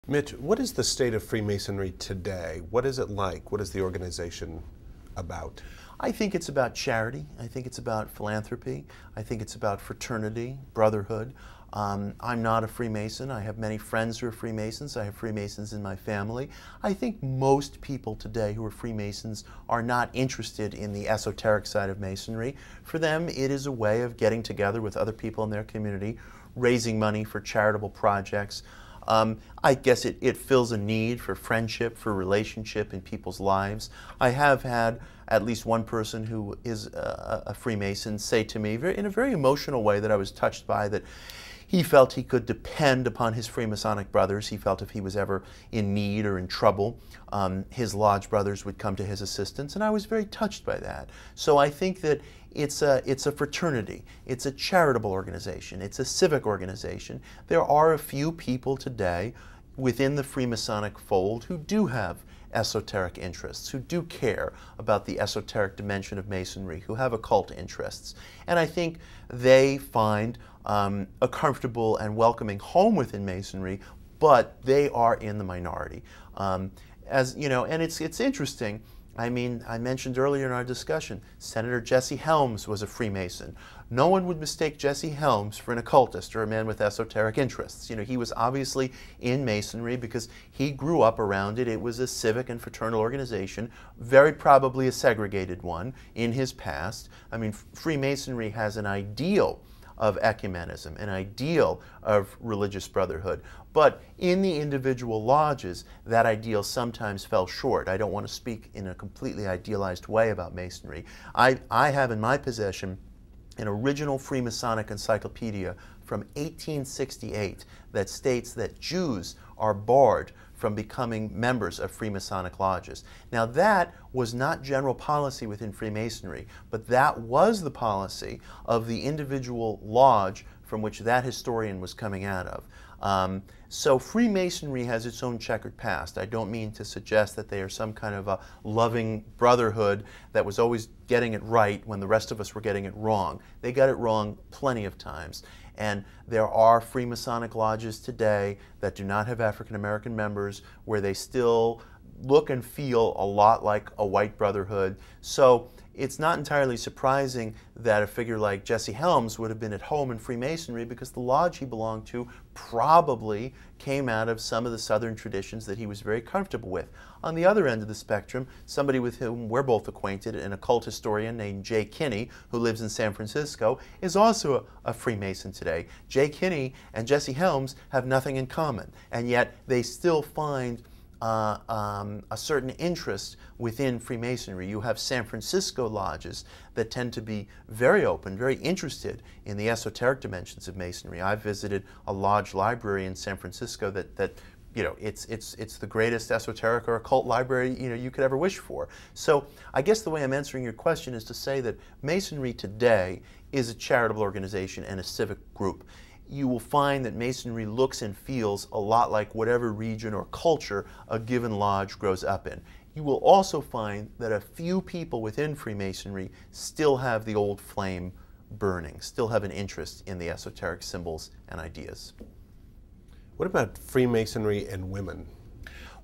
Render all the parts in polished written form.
Mitch, what is the state of Freemasonry today? What is it like? What is the organization about? I think it's about charity. I think it's about philanthropy. I think it's about fraternity, brotherhood. I'm not a Freemason. I have many friends who are Freemasons. I have Freemasons in my family. I think most people today who are Freemasons are not interested in the esoteric side of Masonry. For them, it is a way of getting together with other people in their community, raising money for charitable projects. I guess it fills a need for friendship, for relationship in people's lives. I have had at least one person who is a Freemason say to me in a very emotional way that I was touched by, that he felt he could depend upon his Freemasonic brothers. He felt if he was ever in need or in trouble, his lodge brothers would come to his assistance, and I was very touched by that. So I think that it's a fraternity, it's a charitable organization, it's a civic organization. There are a few people today within the Freemasonic fold who do have esoteric interests, who do care about the esoteric dimension of Masonry, who have occult interests. And I think they find a comfortable and welcoming home within Masonry, but they are in the minority. As you know, and it's interesting. I mean, I mentioned earlier in our discussion, Senator Jesse Helms was a Freemason. No one would mistake Jesse Helms for an occultist or a man with esoteric interests. You know, he was obviously in Masonry because he grew up around it. It was a civic and fraternal organization, very probably a segregated one in his past. I mean, Freemasonry has an ideal of ecumenism, an ideal of religious brotherhood. But in the individual lodges, that ideal sometimes fell short. I don't want to speak in a completely idealized way about Masonry. I have in my possession an original Freemasonic encyclopedia from 1868 that states that Jews are barred from becoming members of Freemasonic lodges. Now that was not general policy within Freemasonry, but that was the policy of the individual lodge from which that historian was coming out of. So Freemasonry has its own checkered past. I don't mean to suggest that they are some kind of a loving brotherhood that was always getting it right when the rest of us were getting it wrong. They got it wrong plenty of times. And there are Freemasonic lodges today that do not have African American members, where they still look and feel a lot like a white brotherhood. So it's not entirely surprising that a figure like Jesse Helms would have been at home in Freemasonry, because the lodge he belonged to probably came out of some of the Southern traditions that he was very comfortable with. On the other end of the spectrum, somebody with whom we're both acquainted, an occult historian named Jay Kinney, who lives in San Francisco, is also a Freemason today. Jay Kinney and Jesse Helms have nothing in common, and yet they still find a certain interest within Freemasonry. You have San Francisco lodges that tend to be very open, very interested in the esoteric dimensions of Masonry. I've visited a lodge library in San Francisco that you know, it's the greatest esoteric or occult library, you know, you could ever wish for. So I guess the way I'm answering your question is to say that Masonry today is a charitable organization and a civic group. You will find that Masonry looks and feels a lot like whatever region or culture a given lodge grows up in. You will also find that a few people within Freemasonry still have the old flame burning, still have an interest in the esoteric symbols and ideas. What about Freemasonry and women?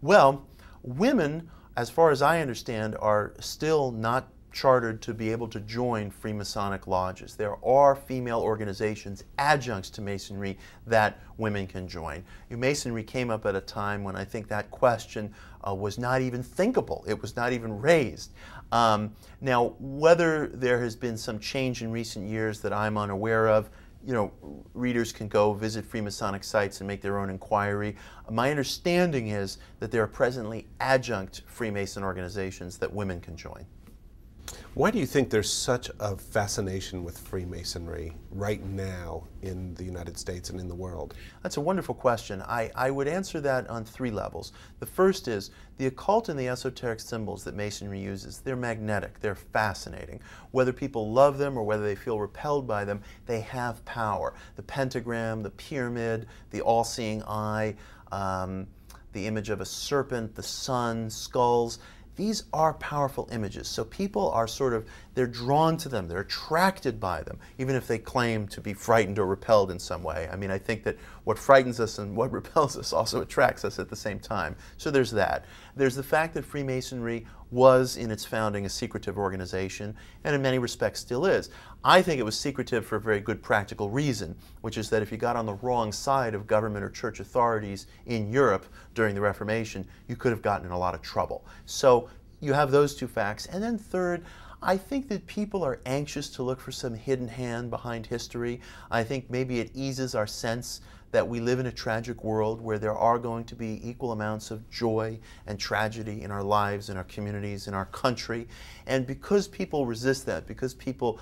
Well, women, as far as I understand, are still not chartered to be able to join Freemasonic lodges. There are female organizations, adjuncts to Masonry, that women can join. Masonry came up at a time when I think that question was not even thinkable. It was not even raised. Now, whether there has been some change in recent years that I'm unaware of, you know, readers can go visit Freemasonic sites and make their own inquiry. My understanding is that there are presently adjunct Freemason organizations that women can join. Why do you think there's such a fascination with Freemasonry right now in the United States and in the world? That's a wonderful question. I would answer that on three levels. The first is the occult and the esoteric symbols that Masonry uses. They're magnetic, they're fascinating. Whether people love them or whether they feel repelled by them, they have power. The pentagram, the pyramid, the all-seeing eye, the image of a serpent, the sun, skulls. These are powerful images, so people are sort of they're drawn to them, they're attracted by them, even if they claim to be frightened or repelled in some way. I mean, I think that what frightens us and what repels us also attracts us at the same time. So there's that. There's the fact that Freemasonry was, in its founding, a secretive organization, and in many respects still is. I think it was secretive for a very good practical reason, which is that if you got on the wrong side of government or church authorities in Europe during the Reformation, you could have gotten in a lot of trouble. So you have those two facts. And then third, I think that people are anxious to look for some hidden hand behind history. I think maybe it eases our sense that we live in a tragic world where there are going to be equal amounts of joy and tragedy in our lives, in our communities, in our country. And because people resist that, because people,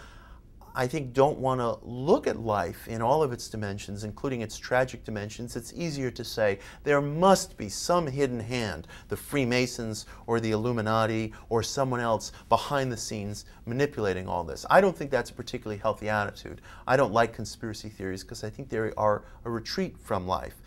I think, don't want to look at life in all of its dimensions, including its tragic dimensions, it's easier to say there must be some hidden hand, the Freemasons or the Illuminati or someone else behind the scenes manipulating all this. I don't think that's a particularly healthy attitude. I don't like conspiracy theories because I think they are a retreat from life.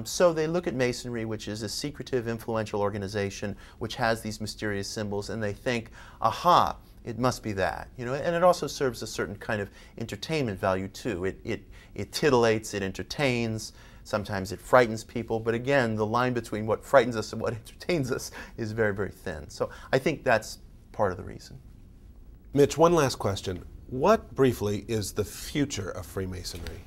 So they look at Masonry, which is a secretive, influential organization which has these mysterious symbols, and they think, aha, it must be that, you know, and it also serves a certain kind of entertainment value too. It titillates, it entertains, sometimes it frightens people, but again, the line between what frightens us and what entertains us is very, very thin. So I think that's part of the reason. Mitch, one last question. What, briefly, is the future of Freemasonry?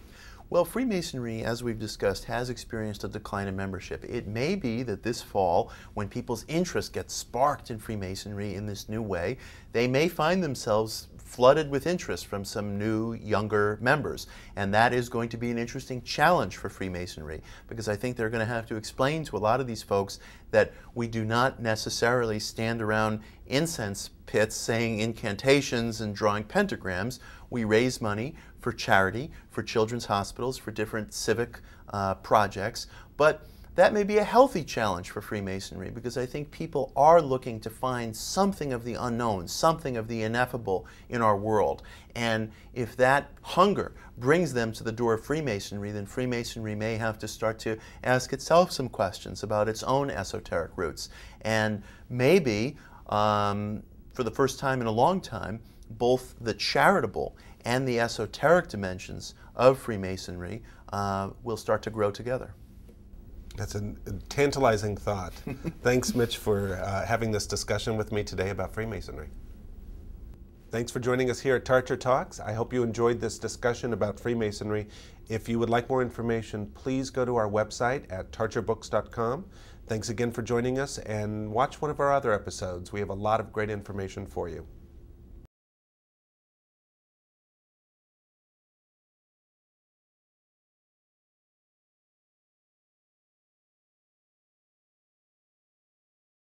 Well, Freemasonry, as we've discussed, has experienced a decline in membership. It may be that this fall, when people's interest gets sparked in Freemasonry in this new way, they may find themselves flooded with interest from some new, younger members. And that is going to be an interesting challenge for Freemasonry, because I think they're going to have to explain to a lot of these folks that we do not necessarily stand around incense pits saying incantations and drawing pentagrams. We raise money for charity, for children's hospitals, for different civic projects, but that may be a healthy challenge for Freemasonry, because I think people are looking to find something of the unknown, something of the ineffable in our world. And if that hunger brings them to the door of Freemasonry, then Freemasonry may have to start to ask itself some questions about its own esoteric roots. And maybe, for the first time in a long time, both the charitable and the esoteric dimensions of Freemasonry will start to grow together. That's a tantalizing thought. Thanks, Mitch, for having this discussion with me today about Freemasonry. Thanks for joining us here at Tarcher Talks. I hope you enjoyed this discussion about Freemasonry. If you would like more information, please go to our website at tarcherbooks.com. Thanks again for joining us, and watch one of our other episodes. We have a lot of great information for you.